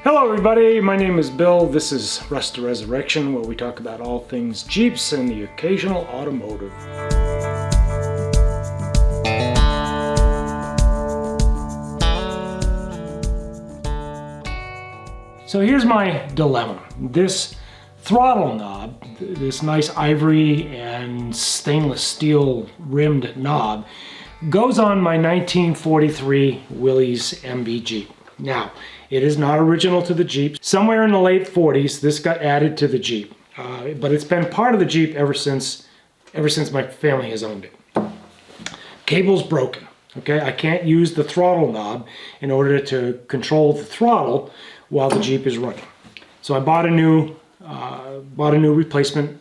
Hello everybody, my name is Bill. This is Rust to Resurrection, where we talk about all things Jeeps and the occasional automotive. So here's my dilemma. This throttle knob, this nice ivory and stainless steel rimmed knob, goes on my 1943 Willys MB Jeep. Now, it is not original to the Jeep. Somewhere in the late 40s, this got added to the Jeep, but it's been part of the Jeep ever since my family has owned it. Cable's broken. Okay, I can't use the throttle knob in order to control the throttle while the Jeep is running. So I bought a new replacement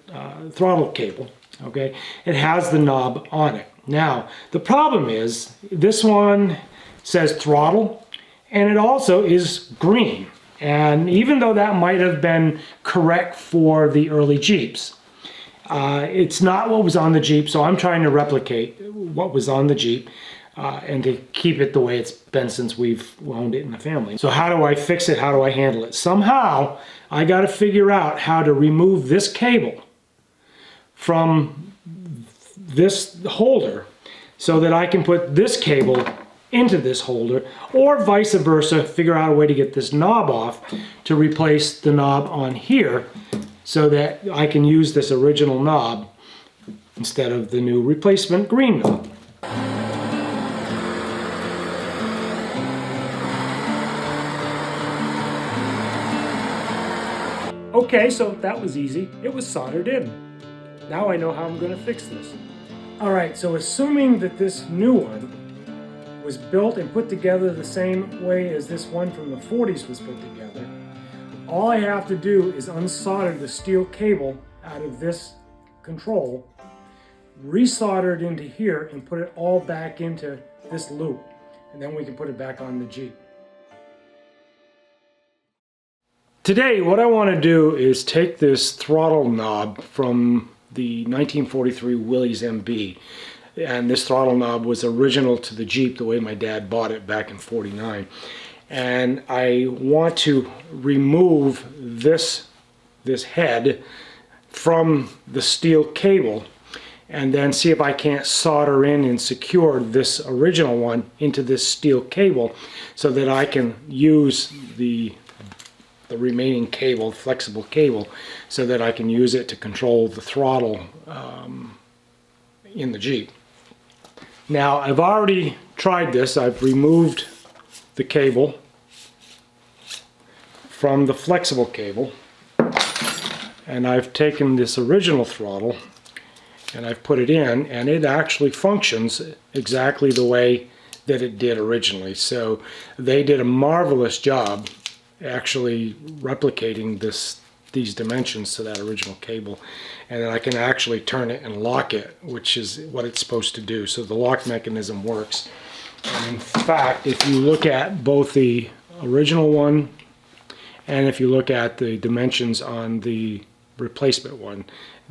throttle cable. Okay, it has the knob on it. Now the problem is this one says throttle, and it also is green. And even though that might have been correct for the early Jeeps, it's not what was on the Jeep. So I'm trying to replicate what was on the Jeep. And to keep it the way it's been since we've owned it in the family. So how do I fix it? How do I handle it? Somehow I got to figure out how to remove this cable from this holder so that I can put this cable into this holder, or vice versa, figure out a way to get this knob off to replace the knob on here so that I can use this original knob instead of the new replacement green knob. Okay, so that was easy. It was soldered in. Now I know how I'm going to fix this. Alright, so assuming that this new one was built and put together the same way as this one from the 40s was put together, all I have to do is unsolder the steel cable out of this control, resolder it into here, and put it all back into this loop. And then we can put it back on the Jeep. Today, what I want to do is take this throttle knob from the 1943 Willys MB. And this throttle knob was original to the Jeep the way my dad bought it back in '49. And I want to remove this head from the steel cable and then see if I can't solder in and secure this original one into this steel cable so that I can use the remaining cable, flexible cable, so that I can use it to control the throttle in the Jeep. Now, I've already tried this. I've removed the cable from the flexible cable, and I've taken this original throttle and I've put it in, and it actually functions exactly the way that it did originally. So they did a marvelous job actually replicating these dimensions to that original cable, and then I can actually turn it and lock it, which is what it's supposed to do. So the lock mechanism works. And in fact, if you look at both the original one and if you look at the dimensions on the replacement one,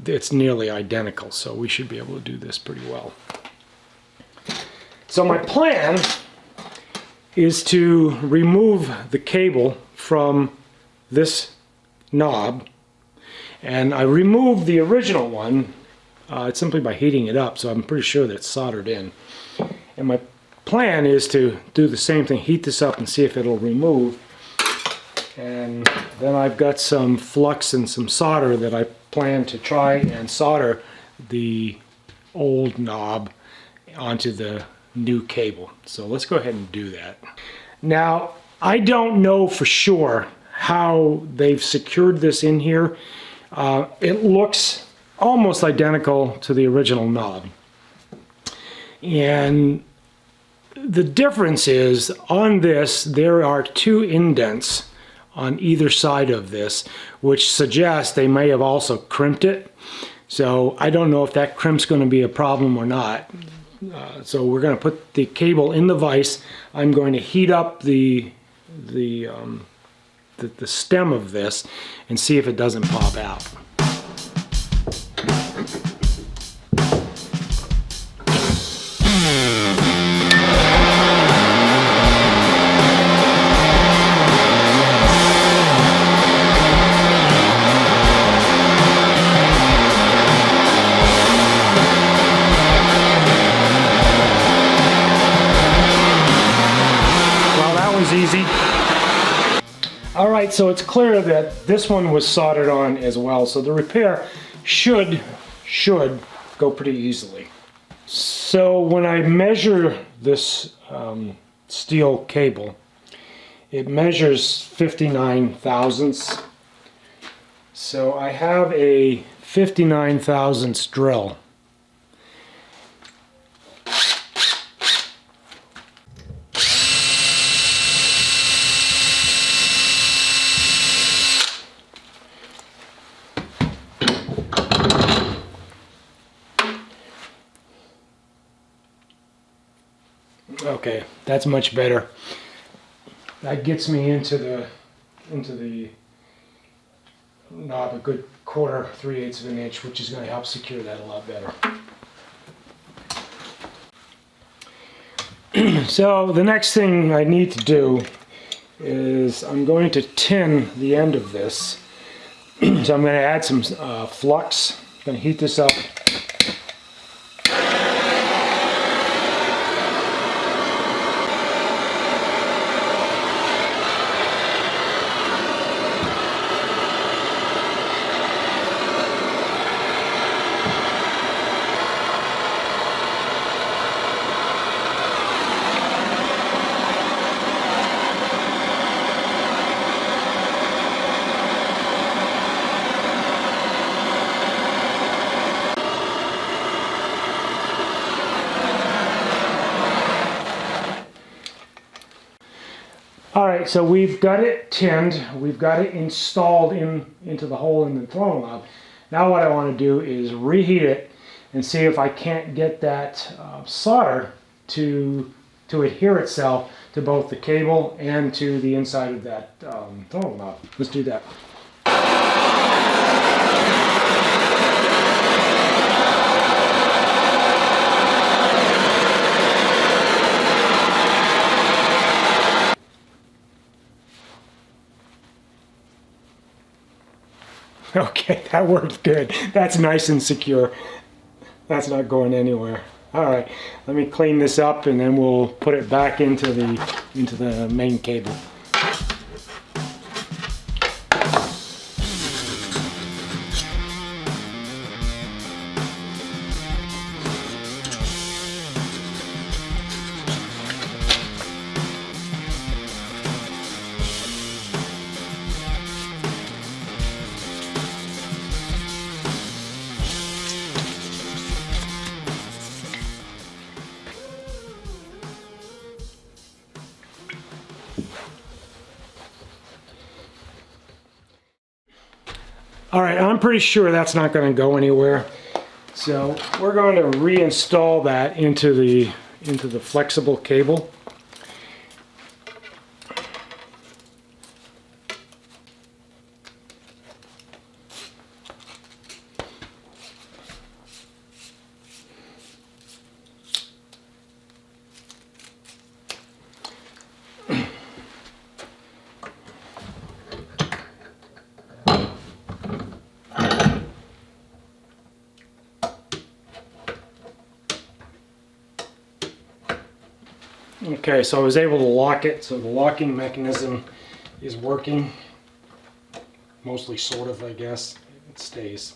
it's nearly identical. So we should be able to do this pretty well. So my plan is to remove the cable from this knob, and I removed the original one simply by heating it up, so I'm pretty sure that it's soldered in. And my plan is to do the same thing, heat this up and see if it'll remove. And then I've got some flux and some solder that I plan to try and solder the old knob onto the new cable. So let's go ahead and do that. Now, I don't know for sure how they've secured this in here. It looks almost identical to the original knob. And the difference is on this, there are two indents on either side of this, which suggests they may have also crimped it. So I don't know if that crimp's going to be a problem or not. So we're going to put the cable in the vise. I'm going to heat up the stem of this and see if it doesn't pop out. All right, so it's clear that this one was soldered on as well, so the repair should go pretty easily. So when I measure this steel cable, it measures 59 thousandths. So I have a 59 thousandths drill. Okay, that's much better. That gets me into the knob a good 1/4, 3/8 of an inch, which is going to help secure that a lot better. So the next thing I need to do is I'm going to tin the end of this. So I'm going to add some flux. I'm going to heat this up. All right, so we've got it tinned, we've got it installed into the hole in the throttle knob. Now what I want to do is reheat it and see if I can't get that solder to adhere itself to both the cable and to the inside of that throttle knob. Let's do that. Okay, that worked good. That's nice and secure. That's not going anywhere. All right, let me clean this up and then we'll put it back into the main cable. All right, I'm pretty sure that's not going to go anywhere. So we're going to reinstall that into the flexible cable. Okay, so I was able to lock it, so the locking mechanism is working. Mostly, sort of, I guess. It stays.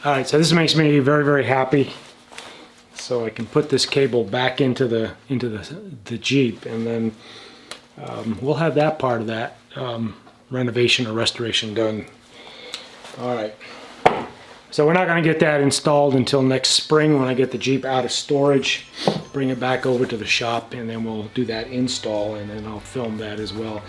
Alright, so this makes me very, very happy. So I can put this cable back into the Jeep, and then we'll have that part of that renovation or restoration done. Alright. So we're not going to get that installed until next spring when I get the Jeep out of storage, bring it back over to the shop, and then we'll do that install, and then I'll film that as well.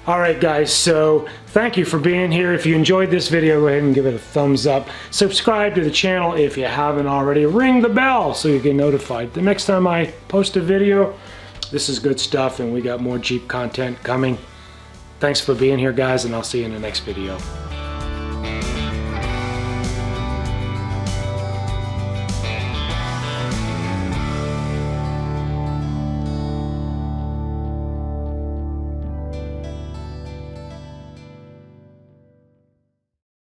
Alright guys, so thank you for being here. If you enjoyed this video, go ahead and give it a thumbs up. Subscribe to the channel if you haven't already. Ring the bell so you get notified. The next time I post a video, this is good stuff, and we got more Jeep content coming. Thanks for being here guys, and I'll see you in the next video.